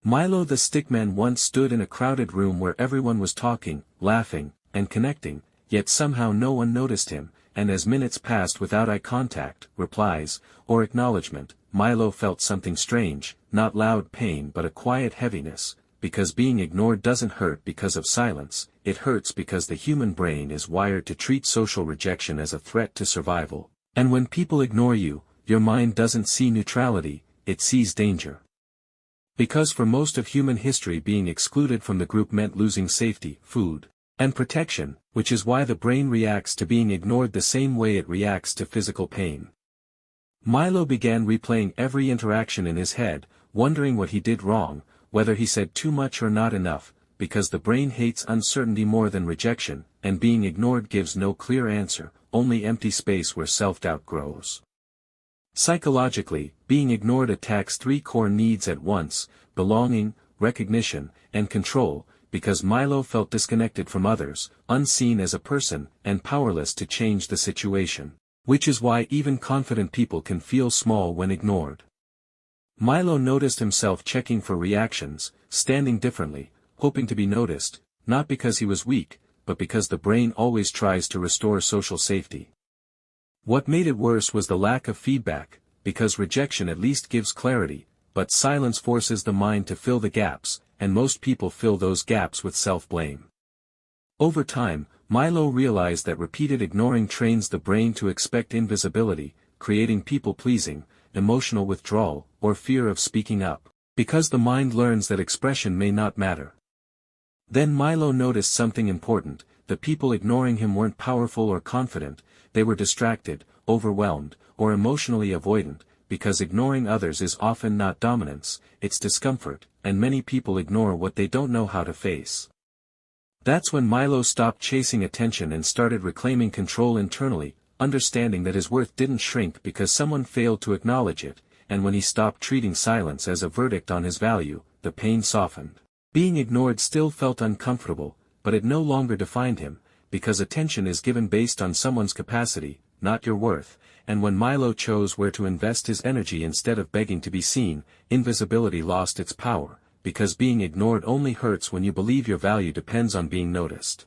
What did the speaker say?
Milo the stickman once stood in a crowded room where everyone was talking, laughing, and connecting, yet somehow no one noticed him, and as minutes passed without eye contact, replies, or acknowledgement, Milo felt something strange, not loud pain but a quiet heaviness, because being ignored doesn't hurt because of silence, it hurts because the human brain is wired to treat social rejection as a threat to survival, and when people ignore you, your mind doesn't see neutrality, it sees danger. Because for most of human history being excluded from the group meant losing safety, food, and protection, which is why the brain reacts to being ignored the same way it reacts to physical pain. Milo began replaying every interaction in his head, wondering what he did wrong, whether he said too much or not enough, because the brain hates uncertainty more than rejection, and being ignored gives no clear answer, only empty space where self-doubt grows. Psychologically, being ignored attacks three core needs at once: belonging, recognition, and control, because Milo felt disconnected from others, unseen as a person, and powerless to change the situation. Which is why even confident people can feel small when ignored. Milo noticed himself checking for reactions, standing differently, hoping to be noticed, not because he was weak, but because the brain always tries to restore social safety. What made it worse was the lack of feedback, because rejection at least gives clarity, but silence forces the mind to fill the gaps, and most people fill those gaps with self-blame. Over time, Milo realized that repeated ignoring trains the brain to expect invisibility, creating people-pleasing, emotional withdrawal, or fear of speaking up, because the mind learns that expression may not matter. Then Milo noticed something important: the people ignoring him weren't powerful or confident, they were distracted, overwhelmed, or emotionally avoidant, because ignoring others is often not dominance, it's discomfort, and many people ignore what they don't know how to face. That's when Milo stopped chasing attention and started reclaiming control internally, understanding that his worth didn't shrink because someone failed to acknowledge it, and when he stopped treating silence as a verdict on his value, the pain softened. Being ignored still felt uncomfortable, but it no longer defined him, because attention is given based on someone's capacity, not your worth, and when Milo chose where to invest his energy instead of begging to be seen, invisibility lost its power, because being ignored only hurts when you believe your value depends on being noticed.